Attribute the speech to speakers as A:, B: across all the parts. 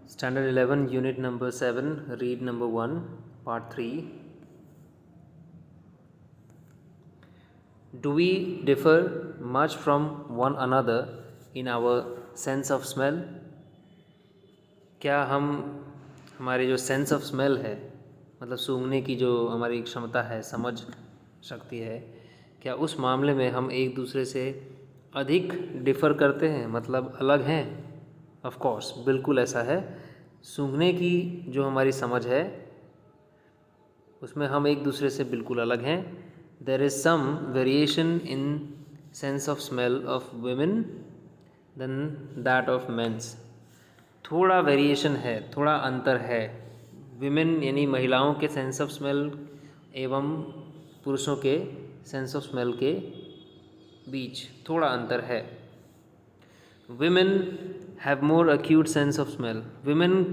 A: Standard 11, Unit number 7, Read number 1, Part 3. Do we differ much from one another in our sense of smell? क्या हम हमारी जो sense of smell है, मतलब सूंघने की जो हमारी क्षमता है, समझ शक्ति है, क्या उस मामले में हम एक दूसरे से अधिक डिफ़र करते हैं, मतलब अलग हैं? ऑफ कोर्स, बिल्कुल ऐसा है। सूंघने की जो हमारी समझ है उसमें हम एक दूसरे से बिल्कुल अलग हैं। There is some variation in sense of smell of women then that of mens. थोड़ा वेरिएशन है, थोड़ा अंतर है विमेन यानी महिलाओं के सेंस ऑफ स्मेल एवं पुरुषों के सेंस ऑफ स्मेल के बीच थोड़ा अंतर है। Women have more acute sense of smell. Women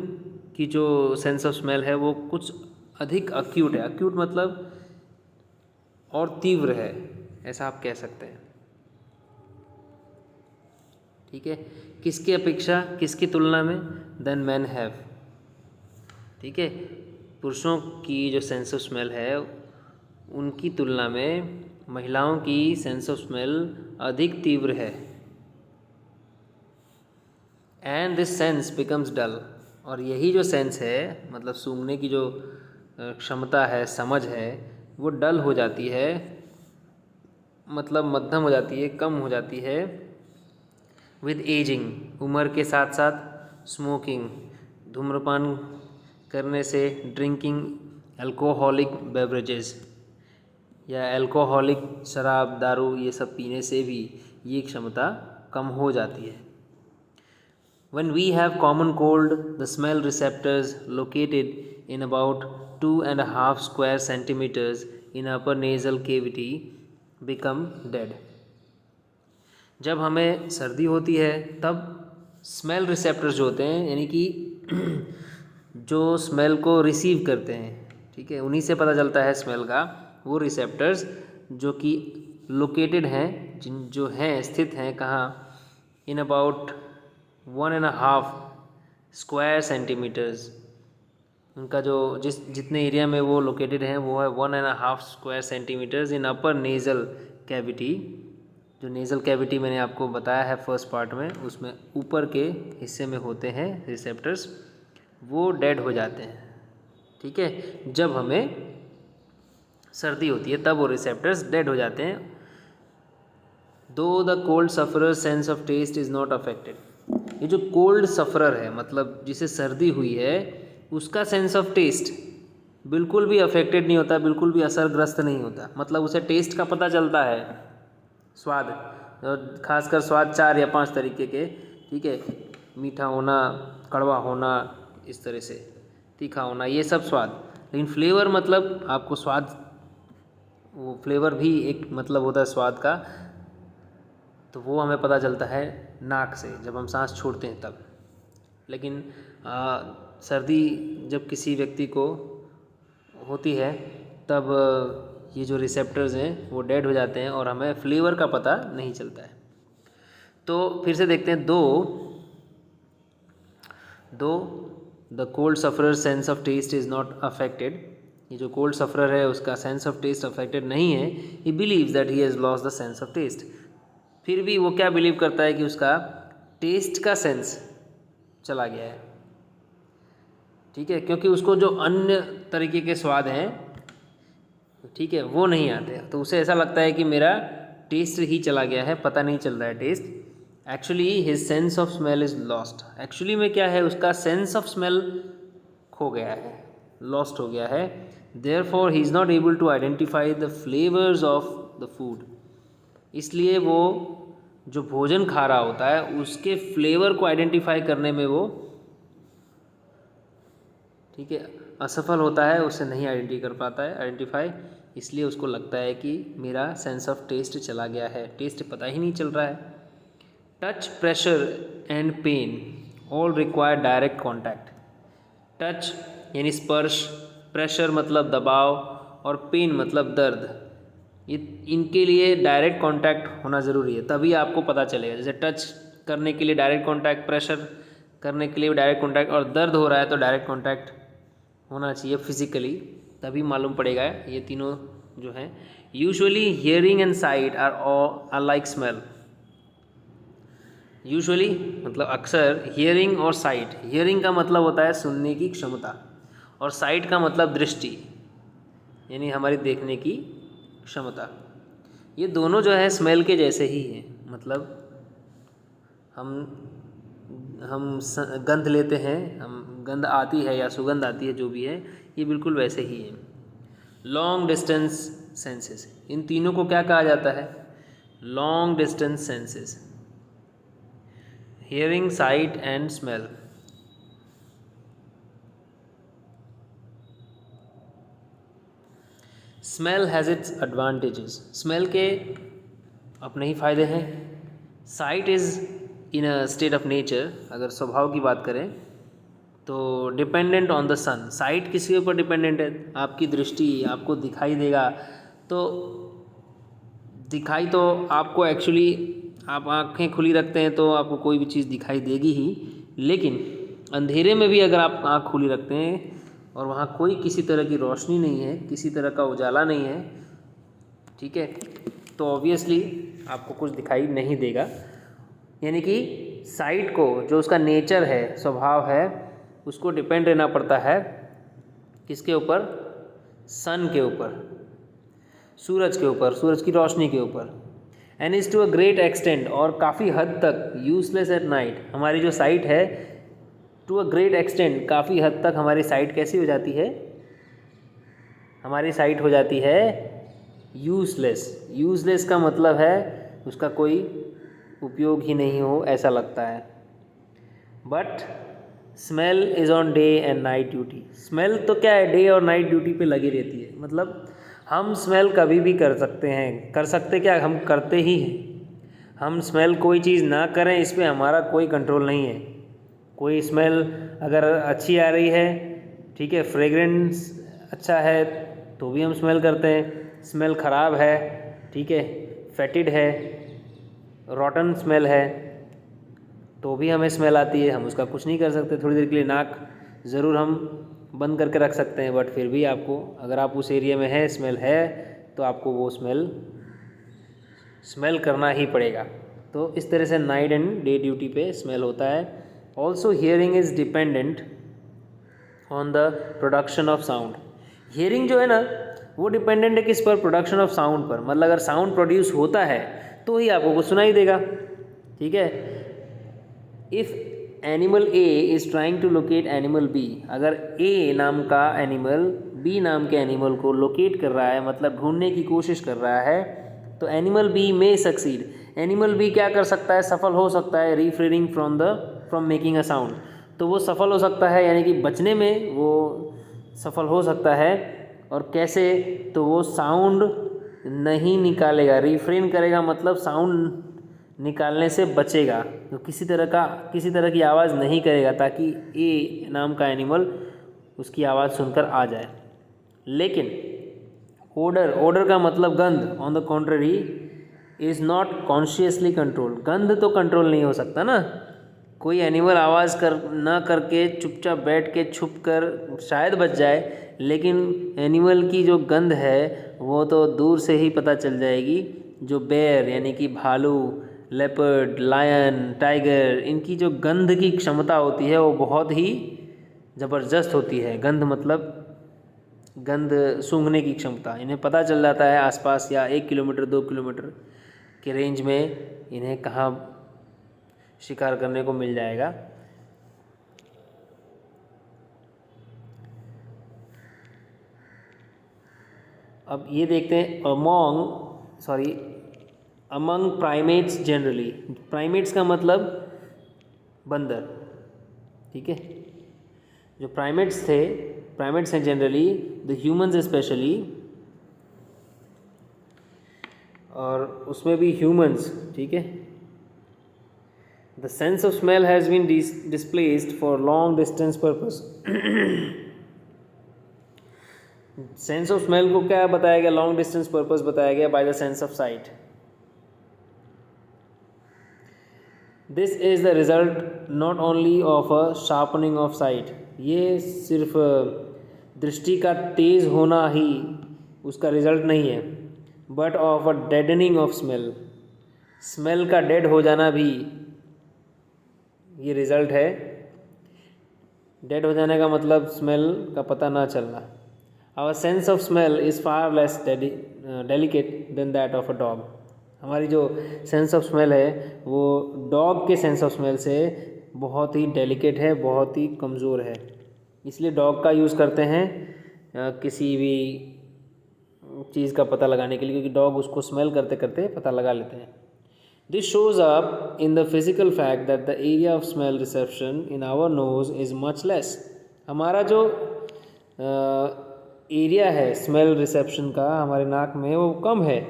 A: की जो सेंस ऑफ स्मेल है वो कुछ अधिक एक्यूट है। एक्यूट मतलब और तीव्र है, ऐसा आप कह सकते हैं। ठीक है, किसकी अपेक्षा, किसकी तुलना में? Then man have. ठीक है, पुरुषों की जो सेंस ऑफ स्मेल है उनकी तुलना में महिलाओं की सेंस ऑफ स्मेल अधिक तीव्र है। एंड दिस सेंस बिकम्स डल। और यही जो सेंस है, मतलब सूंघने की जो क्षमता है, समझ है, वो डल हो जाती है, मतलब मध्यम हो जाती है, कम हो जाती है विद एजिंग, उम्र के साथ साथ। स्मोकिंग, धूम्रपान करने से। ड्रिंकिंग अल्कोहलिक बेवरेजेस, या अल्कोहलिक शराब, दारू, ये सब पीने से भी ये क्षमता कम हो जाती है। When we have common cold, the smell receptors located in about 2.5 square centimeters in upper nasal cavity become dead. जब हमें सर्दी होती है तब स्मेल रिसेप्टर्स जो होते हैं, यानी कि जो स्मेल को रिसीव करते हैं, ठीक है, उन्हीं से पता चलता है स्मेल का। वो रिसेप्टर्स जो कि लोकेटेड हैं, जो हैं स्थित हैं कहाँ? In about 1.5 square centimetres. उनका जो जितने एरिया में वो लोकेटेड हैं वो है 1.5 स्क्वायर सेंटीमीटर्स इन अपर नेज़ल कैविटी। जो नेज़ल कैविटी मैंने आपको बताया है फर्स्ट पार्ट में, उसमें ऊपर के हिस्से में होते हैं रिसेप्टर्स, वो डेड हो जाते हैं। ठीक है, जब हमें सर्दी होती है तब वो रिसेप्टर्स डेड हो जाते हैं। Though the cold sufferer sense of taste is not affected. ये जो कोल्ड सफरर है, मतलब जिसे सर्दी हुई है, उसका सेंस ऑफ टेस्ट बिल्कुल भी अफेक्टेड नहीं होता, बिल्कुल भी असरग्रस्त नहीं होता। मतलब उसे टेस्ट का पता चलता है, स्वाद, और खासकर स्वाद 4 या 5 तरीके के। ठीक है, मीठा होना, कड़वा होना, इस तरह से तीखा होना, ये सब स्वाद। लेकिन फ्लेवर, मतलब आपको स्वाद, वो फ्लेवर भी एक मतलब होता है स्वाद का, तो वो हमें पता चलता है नाक से, जब हम सांस छोड़ते हैं तब। लेकिन सर्दी जब किसी व्यक्ति को होती है तब ये जो रिसेप्टर्स हैं वो डेड हो जाते हैं और हमें फ्लेवर का पता नहीं चलता है। तो फिर से देखते हैं, though the cold sufferer sense of taste is not affected. ये जो कोल्ड सफरर है उसका सेंस ऑफ टेस्ट अफेक्टेड नहीं है। He believes that he has lost the sense of taste. फिर भी वो क्या बिलीव करता है कि उसका टेस्ट का सेंस चला गया है। ठीक है, क्योंकि उसको जो अन्य तरीके के स्वाद हैं, ठीक है, वो नहीं आते, तो उसे ऐसा लगता है कि मेरा टेस्ट ही चला गया है, पता नहीं चल रहा है taste. Actually his sense of smell is lost. Actually में क्या है, उसका सेंस ऑफ स्मेल खो गया है, लॉस्ट हो गया है। Therefore he is not able to identify the flavours of the food. इसलिए वो जो भोजन खा रहा होता है उसके फ्लेवर को आइडेंटिफाई करने में वो, ठीक है, असफल होता है, उसे नहीं आइडेंटिफाई कर पाता है, आइडेंटिफाई। इसलिए उसको लगता है कि मेरा सेंस ऑफ टेस्ट चला गया है, टेस्ट पता ही नहीं चल रहा है। Touch, pressure and pain all require direct contact. Touch यानी स्पर्श, प्रेशर मतलब दबाव, और पेन मतलब दर्द। ये इनके लिए डायरेक्ट कांटेक्ट होना ज़रूरी है, तभी आपको पता चलेगा। जैसे टच करने के लिए डायरेक्ट कांटेक्ट, प्रेशर करने के लिए डायरेक्ट कॉन्टैक्ट, और दर्द हो रहा है तो डायरेक्ट कॉन्टैक्ट होना चाहिए फिजिकली, तभी मालूम पड़ेगा ये तीनों जो हैं। Usually hearing and sight are like smell. Usually मतलब अक्सर, हियरिंग और साइट, हियरिंग का मतलब होता है सुनने की क्षमता, और साइट का मतलब दृष्टि यानी हमारी देखने की क्षमता। ये दोनों जो है स्मेल के जैसे ही हैं। मतलब हम गंध लेते हैं, हम गंध आती है या सुगंध आती है जो भी है, ये बिल्कुल वैसे ही है। लॉन्ग डिस्टेंस सेंसेस, इन तीनों को क्या कहा जाता है? Long distance senses, hearing, sight and smell. Smell has its advantages, smell के अपने ही फ़ायदे हैं। Sight is in a state of nature, अगर स्वभाव की बात करें तो dependent on the sun. Sight किसके ऊपर डिपेंडेंट है? आपकी दृष्टि, आपको दिखाई देगा तो दिखाई तो आपको एक्चुअली, आप आँखें खुली रखते हैं तो आपको कोई भी चीज़ दिखाई देगी ही, लेकिन अंधेरे में भी अगर आप आँख खुली रखते हैं और वहाँ कोई किसी तरह की रोशनी नहीं है, किसी तरह का उजाला नहीं है, ठीक है, तो ऑब्वियसली आपको कुछ दिखाई नहीं देगा। यानी कि साइट को, जो उसका नेचर है, स्वभाव है, उसको डिपेंड रहना पड़ता है किसके ऊपर? सन के ऊपर, सूरज के ऊपर, सूरज की रोशनी के ऊपर। And is to a great extent, और काफ़ी हद तक यूजलेस एट नाइट। हमारी जो साइट है, टू अ ग्रेट एक्सटेंट, काफ़ी हद तक हमारी साइट कैसी हो जाती है? हमारी साइट हो जाती है यूजलेस। यूजलेस का मतलब है उसका कोई उपयोग ही नहीं हो, ऐसा लगता है। But smell is on day and night duty. Smell तो क्या है, डे और नाइट ड्यूटी पे लगी रहती है। मतलब हम स्मेल कभी भी कर सकते हैं, कर सकते क्या, हम करते ही हैं। हम स्मेल कोई चीज़ ना करें, इस पर हमारा कोई कंट्रोल नहीं है। कोई स्मेल अगर अच्छी आ रही है, ठीक है, फ्रेगरेंस अच्छा है तो भी हम स्मेल करते हैं। स्मेल ख़राब है, ठीक है, फेटिड है, रॉटन स्मेल है, तो भी हमें स्मेल आती है, हम उसका कुछ नहीं कर सकते। थोड़ी देर के लिए नाक ज़रूर हम बंद करके रख सकते हैं, बट फिर भी आपको, अगर आप उस एरिया में हैं, स्मेल है, तो आपको वो स्मेल करना ही पड़ेगा। तो इस तरह से नाइट एंड डे ड्यूटी पे स्मेल होता है। Also hearing is dependent on the production of sound. Hearing जो है ना, वो डिपेंडेंट है किस पर? प्रोडक्शन ऑफ साउंड पर। मतलब अगर साउंड प्रोड्यूस होता है तो ही आपको कुछ सुनाई देगा, ठीक है। If animal A is trying to locate animal B, अगर ए नाम का एनिमल बी नाम के एनिमल को लोकेट कर रहा है, मतलब ढूंढने की कोशिश कर रहा है, तो एनिमल बी में सक्सीड। एनिमल बी क्या कर सकता है? सफल हो सकता है refraining from making a sound. तो वो सफल हो सकता है, यानी कि बचने में वो सफल हो सकता है। और कैसे? तो वो साउंड नहीं निकालेगा, रिफ्रेन करेगा, मतलब साउंड निकालने से बचेगा, तो किसी तरह की आवाज़ नहीं करेगा, ताकि ए नाम का एनिमल उसकी आवाज़ सुनकर आ जाए। लेकिन ओडर का मतलब गंध, on the contrary, is not consciously control. गंध तो कंट्रोल नहीं हो सकता ना। कोई एनिमल आवाज़ ना करके चुपचाप बैठ के छुप कर शायद बच जाए, लेकिन एनिमल की जो गंध है वो तो दूर से ही पता चल जाएगी। जो बेयर यानी कि भालू, लेपर्ड, लायन, टाइगर, इनकी जो गंध की क्षमता होती है वो बहुत ही ज़बरदस्त होती है। गंध मतलब गंध सूंघने की क्षमता, इन्हें पता चल जाता है आसपास, या 1 किलोमीटर 2 किलोमीटर के रेंज में इन्हें कहाँ शिकार करने को मिल जाएगा। अब ये देखते हैं अमंग प्राइमेट्स जनरली। प्राइमेट्स का मतलब बंदर, ठीक है। जो प्राइमेट्स हैं जनरली, द ह्यूमंस स्पेशली, और उसमें भी ह्यूमंस, ठीक है। The sense of smell has been displaced for long distance purpose. Sense of smell को क्या बताया गया? लॉन्ग डिस्टेंस पर्पस बताया गया by the sense of sight. This is the result not only of a sharpening of sight, ये सिर्फ दृष्टि का तेज़ होना ही उसका रिज़ल्ट नहीं है, but of a deadening of smell, smell का डेड हो जाना भी ये रिज़ल्ट है। डेड हो जाने का मतलब स्मेल का पता ना चलना। Our sense of smell is far less delicate than that of a dog, हमारी जो सेंस ऑफ स्मेल है वो डॉग के सेंस ऑफ स्मेल से बहुत ही डेलिकेट है, बहुत ही कमज़ोर है। इसलिए डॉग का यूज़ करते हैं किसी भी चीज़ का पता लगाने के लिए, क्योंकि डॉग उसको स्मेल करते करते पता लगा लेते हैं। This shows up in the physical fact that the area of smell reception in our nose is much less, हमारा जो एरिया है स्मेल रिसेप्शन का हमारे नाक में वो कम है।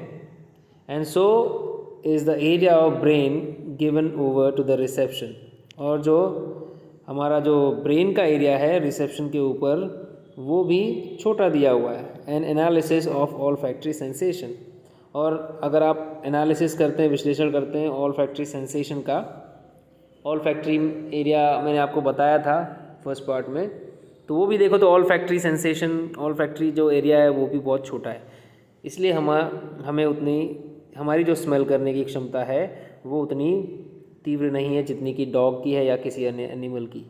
A: And so is the area of brain given over to the reception, और जो हमारा जो ब्रेन का एरिया है रिसेप्शन के ऊपर वो भी छोटा दिया हुआ है। N analysis of all factory sensation, और अगर आप एनालिसिस करते हैं, विश्लेषण करते हैं ऑल फैक्ट्री सेंसेशन का, ऑल फैक्ट्री एरिया मैंने आपको बताया था फर्स्ट पार्ट में, तो वो भी देखो तो all factory sensation, all factory जो एरिया है वो भी बहुत छोटा है। इसलिए हमें उतनी हमारी जो स्मेल करने की क्षमता है वो उतनी तीव्र नहीं है जितनी कि डॉग की है या किसी अन्य एनिमल की।